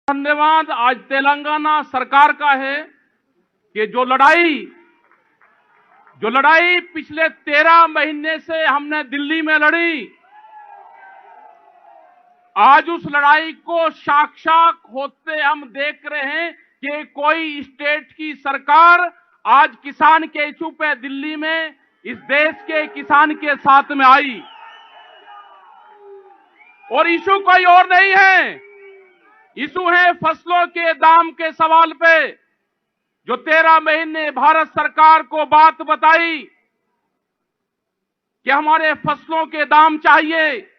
धन्यवाद आज तेलंगाना सरकार का है कि जो लड़ाई पिछले 13 महीने से हमने दिल्ली में लड़ी, आज उस लड़ाई को साक्षात होते हम देख रहे हैं कि कोई स्टेट की सरकार आज किसान के इशू पे दिल्ली में इस देश के किसान के साथ में आई। और इशू कोई और नहीं है, इशू है फसलों के दाम के सवाल पे। जो 13 महीने भारत सरकार को बात बताई कि हमारे फसलों के दाम चाहिए,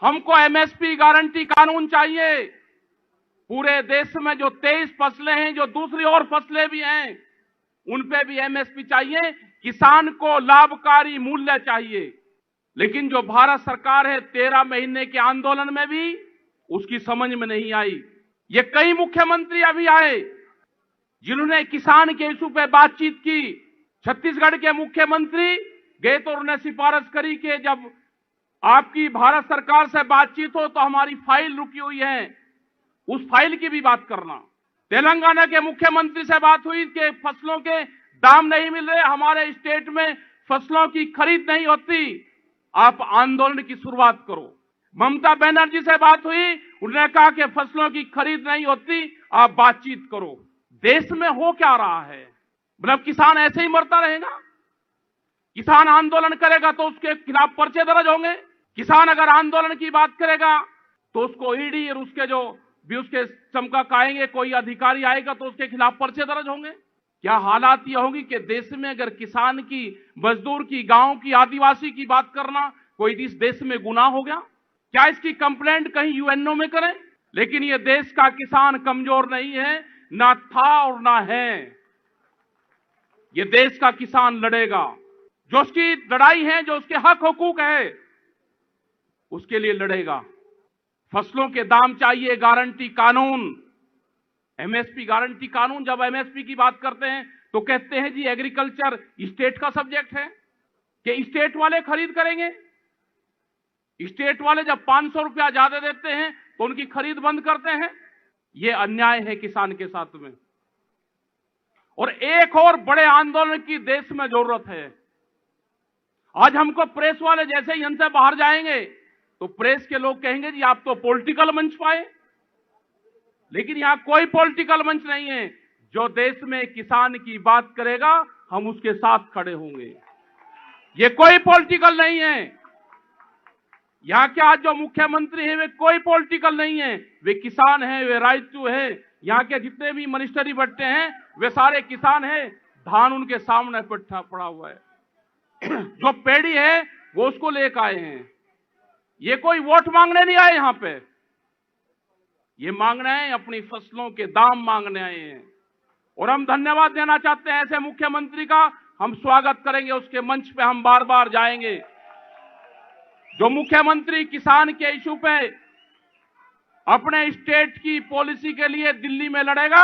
हमको एमएसपी गारंटी कानून चाहिए। पूरे देश में जो 23 फसलें हैं, जो दूसरी और फसलें भी हैं, उन पे भी एमएसपी चाहिए, किसान को लाभकारी मूल्य चाहिए। लेकिन जो भारत सरकार है 13 महीने के आंदोलन में भी उसकी समझ में नहीं आई। ये कई मुख्यमंत्री अभी आए जिन्होंने किसान के इशू पे बातचीत की। छत्तीसगढ़ के मुख्यमंत्री गए तो उन्होंने सिफारिश करी कि जब आपकी भारत सरकार से बातचीत हो तो हमारी फाइल रुकी हुई है, उस फाइल की भी बात करना। तेलंगाना के मुख्यमंत्री से बात हुई कि फसलों के दाम नहीं मिल रहे, हमारे स्टेट में फसलों की खरीद नहीं होती, आप आंदोलन की शुरुआत करो। ममता बनर्जी से बात हुई, उन्होंने कहा कि फसलों की खरीद नहीं होती, आप बातचीत करो। देश में हो क्या रहा है? मतलब किसान ऐसे ही मरता रहेगा? किसान आंदोलन करेगा तो उसके खिलाफ पर्चे दर्ज होंगे। किसान अगर आंदोलन की बात करेगा तो उसको ईडी और उसके जो भी उसके चमका खाएंगे, कोई अधिकारी आएगा तो उसके खिलाफ पर्चे दर्ज होंगे। क्या हालात ये होगी कि देश में अगर किसान की, मजदूर की, गांव की, आदिवासी की बात करना कोई इस देश में गुनाह हो गया? क्या इसकी कंप्लेंट कहीं यूएनओ में करें? लेकिन ये देश का किसान कमजोर नहीं है, ना था और ना है। ये देश का किसान लड़ेगा। जो उसकी लड़ाई है, जो उसके हक हुकूक है, उसके लिए लड़ेगा। फसलों के दाम चाहिए, गारंटी कानून, एमएसपी गारंटी कानून। जब एमएसपी की बात करते हैं तो कहते हैं जी एग्रीकल्चर स्टेट का सब्जेक्ट है, कि स्टेट वाले खरीद करेंगे। स्टेट वाले जब 500 रुपया ज्यादा देते हैं तो उनकी खरीद बंद करते हैं। यह अन्याय है किसान के साथ में। और एक और बड़े आंदोलन की देश में जरूरत है। आज हमको प्रेस वाले जैसे ही हमसे बाहर जाएंगे तो प्रेस के लोग कहेंगे जी आप तो पॉलिटिकल मंच पाए, लेकिन यहां कोई पॉलिटिकल मंच नहीं है। जो देश में किसान की बात करेगा हम उसके साथ खड़े होंगे। ये कोई पॉलिटिकल नहीं है। यहां के आज जो मुख्यमंत्री हैं वे कोई पॉलिटिकल नहीं है, वे किसान हैं, वे राइट टू है। यहां के जितने भी मिनिस्टरी बट्टे हैं वे सारे किसान हैं। धान उनके सामने पड़ा हुआ है। जो पेड़ी है वो उसको लेकर आए हैं। ये कोई वोट मांगने नहीं आए यहां पे, ये मांगने आए, अपनी फसलों के दाम मांगने आए हैं। और हम धन्यवाद देना चाहते हैं ऐसे मुख्यमंत्री का। हम स्वागत करेंगे, उसके मंच पे हम बार बार जाएंगे। जो मुख्यमंत्री किसान के इशू पे अपने स्टेट की पॉलिसी के लिए दिल्ली में लड़ेगा,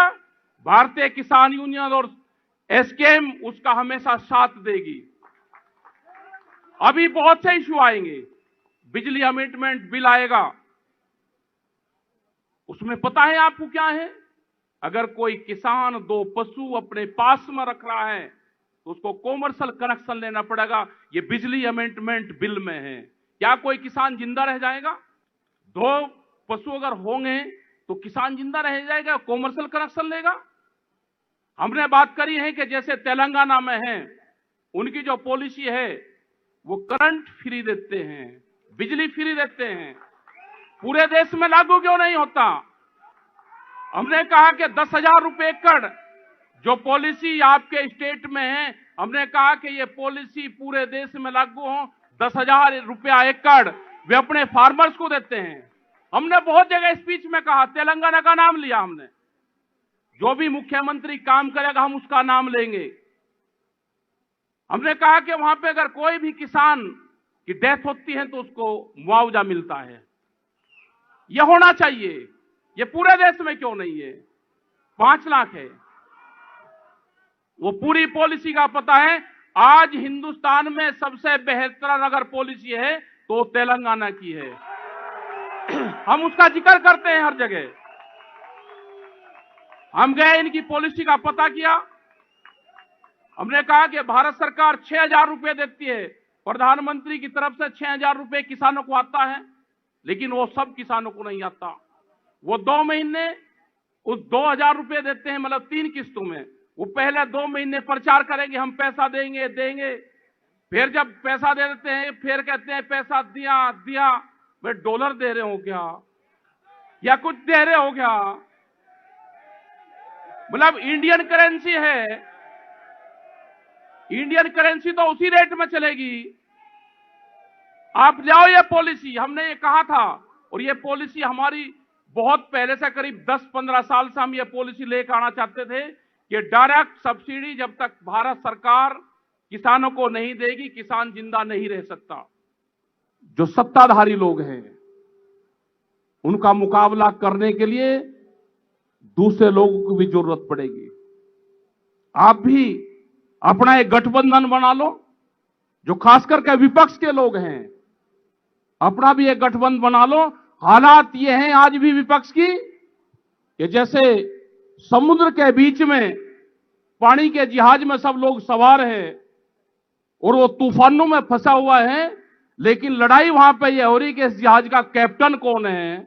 भारतीय किसान यूनियन और एसकेएम उसका हमेशा साथ देगी। अभी बहुत से इशू आएंगे। बिजली अमेंडमेंट बिल आएगा, उसमें पता है आपको क्या है? अगर कोई किसान 2 पशु अपने पास में रख रहा है तो उसको कॉमर्शियल कनेक्शन लेना पड़ेगा। ये बिजली अमेंडमेंट बिल में है। क्या कोई किसान जिंदा रह जाएगा? 2 पशु अगर होंगे तो किसान जिंदा रह जाएगा, कॉमर्शियल कनेक्शन लेगा? हमने बात करी है कि जैसे तेलंगाना में है, उनकी जो पॉलिसी है वो करंट फ्री देते हैं, बिजली फ्री देते हैं। पूरे देश में लागू क्यों नहीं होता? हमने कहा कि 10,000 रुपए एकड़ जो पॉलिसी आपके स्टेट में है, हमने कहा कि ये पॉलिसी पूरे देश में लागू हो। 10,000 रुपया एकड़ वे अपने फार्मर्स को देते हैं। हमने बहुत जगह स्पीच में कहा, तेलंगाना का नाम लिया हमने। जो भी मुख्यमंत्री काम करेगा हम उसका नाम लेंगे। हमने कहा कि वहां पे अगर कोई भी किसान की डेथ होती है तो उसको मुआवजा मिलता है। यह होना चाहिए। यह पूरे देश में क्यों नहीं है? 5 लाख है। वो पूरी पॉलिसी का पता है। आज हिंदुस्तान में सबसे बेहतरीन अगर पॉलिसी है तो तेलंगाना की है। हम उसका जिक्र करते हैं हर जगह। हम गए, इनकी पॉलिसी का पता किया। हमने कहा कि भारत सरकार 6,000 रुपए देती है, प्रधानमंत्री की तरफ से 6,000 रुपए किसानों को आता है, लेकिन वो सब किसानों को नहीं आता। वो 2 महीने उस 2,000 रुपए देते हैं, मतलब 3 किस्तों में। वो पहले 2 महीने प्रचार करेंगे, हम पैसा देंगे देंगे, फिर जब पैसा दे देते हैं फिर कहते हैं पैसा दिया दिया। वे डॉलर दे रहे हो क्या या कुछ दे रहे हो क्या? मतलब इंडियन करेंसी है, इंडियन करेंसी तो उसी रेट में चलेगी। आप लाओ ये पॉलिसी, हमने ये कहा था, और ये पॉलिसी हमारी बहुत पहले से, करीब 10-15 साल से हम ये पॉलिसी लेकर आना चाहते थे कि डायरेक्ट सब्सिडी जब तक भारत सरकार किसानों को नहीं देगी, किसान जिंदा नहीं रह सकता। जो सत्ताधारी लोग हैं उनका मुकाबला करने के लिए दूसरे लोगों की भी जरूरत पड़ेगी। आप भी अपना एक गठबंधन बना लो, जो खास करके विपक्ष के लोग हैं, अपना भी एक गठबंधन बना लो। हालात ये हैं आज भी विपक्ष की कि जैसे समुद्र के बीच में पानी के जहाज में सब लोग सवार हैं और वो तूफानों में फंसा हुआ है, लेकिन लड़ाई वहां पे ये हो रही कि इस जहाज का कैप्टन कौन है।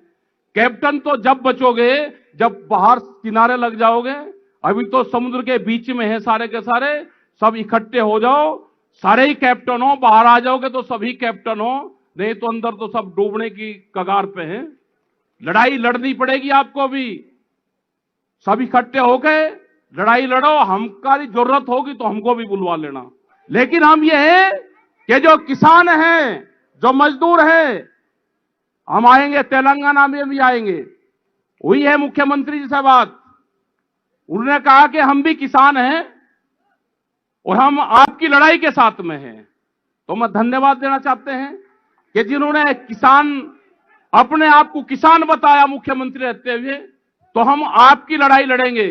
कैप्टन तो जब बचोगे जब बाहर किनारे लग जाओगे। अभी तो समुद्र के बीच में है सारे के सारे, सब इकट्ठे हो जाओ, सारे ही कैप्टन हो। बाहर आ जाओगे तो सभी कैप्टन हो, नहीं तो अंदर तो सब डूबने की कगार पे हैं। लड़ाई लड़नी पड़ेगी आपको भी, सब इकट्ठे होके लड़ाई लड़ो। हमारी जरूरत होगी तो हमको भी बुलवा लेना, लेकिन हम ये है कि जो किसान हैं, जो मजदूर हैं, हम आएंगे, तेलंगाना में भी आएंगे। वही है मुख्यमंत्री जी से बात, उन्होंने कहा कि हम भी किसान हैं और हम आपकी लड़ाई के साथ में हैं। तो मैं धन्यवाद देना चाहते हैं कि जिन्होंने किसान, अपने आप को किसान बताया मुख्यमंत्री रहते हुए, तो हम आपकी लड़ाई लड़ेंगे।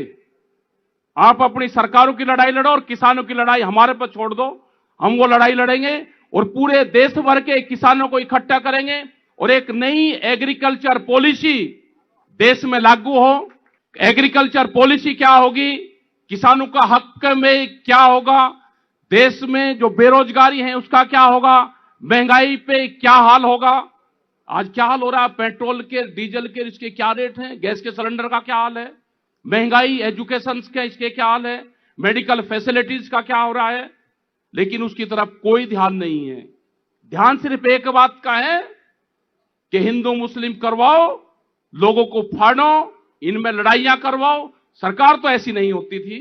आप अपनी सरकारों की लड़ाई लड़ो और किसानों की लड़ाई हमारे पर छोड़ दो, हम वो लड़ाई लड़ेंगे और पूरे देश भर के किसानों को इकट्ठा करेंगे और एक नई एग्रीकल्चर पॉलिसी देश में लागू हो। एग्रीकल्चर पॉलिसी क्या होगी, किसानों का हक में क्या होगा, देश में जो बेरोजगारी है उसका क्या होगा, महंगाई पे क्या हाल होगा। आज क्या हाल हो रहा है, पेट्रोल के, डीजल के, इसके क्या रेट हैं, गैस के सिलेंडर का क्या हाल है, महंगाई, एजुकेशन के इसके क्या हाल है, मेडिकल फैसिलिटीज का क्या हो रहा है, लेकिन उसकी तरफ कोई ध्यान नहीं है। ध्यान सिर्फ एक बात का है कि हिंदू मुस्लिम करवाओ, लोगों को फाड़ो, इनमें लड़ाइयां करवाओ। सरकार तो ऐसी नहीं होती थी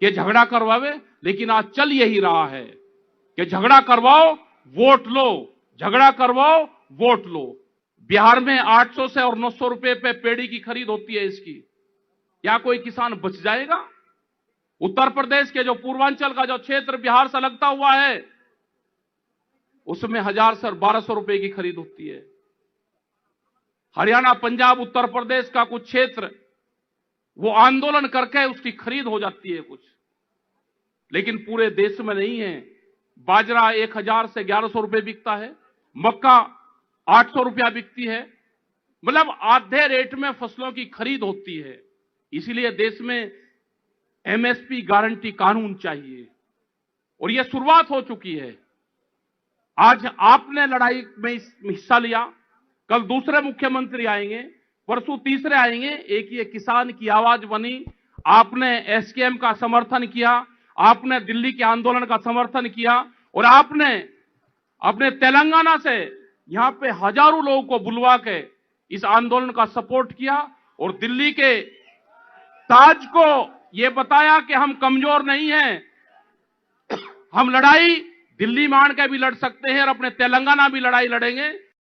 कि झगड़ा करवावे, लेकिन आज चल यही रहा है कि झगड़ा करवाओ वोट लो, झगड़ा करवाओ वोट लो। बिहार में 800 से और 900 रुपए पे पेड़ी की खरीद होती है इसकी, क्या कोई किसान बच जाएगा? उत्तर प्रदेश के जो पूर्वांचल का जो क्षेत्र बिहार से लगता हुआ है, उसमें 1000 से 1200 रुपए की खरीद होती है। हरियाणा, पंजाब, उत्तर प्रदेश का कुछ क्षेत्र वो आंदोलन करके उसकी खरीद हो जाती है कुछ, लेकिन पूरे देश में नहीं है। बाजरा 1000 से 1100 रुपए बिकता है, मक्का 800 रुपया बिकती है, मतलब आधे रेट में फसलों की खरीद होती है। इसीलिए देश में एमएसपी गारंटी कानून चाहिए और यह शुरुआत हो चुकी है। आज आपने लड़ाई में हिस्सा लिया, कल दूसरे मुख्यमंत्री आएंगे, परसों तीसरे आएंगे। एक ये किसान की आवाज बनी, आपने एसकेएम का समर्थन किया, आपने दिल्ली के आंदोलन का समर्थन किया और आपने अपने तेलंगाना से यहां पे हजारों लोगों को बुलवा के इस आंदोलन का सपोर्ट किया और दिल्ली के ताज को यह बताया कि हम कमजोर नहीं हैं, हम लड़ाई दिल्ली मान के भी लड़ सकते हैं और अपने तेलंगाना भी लड़ाई लड़ेंगे।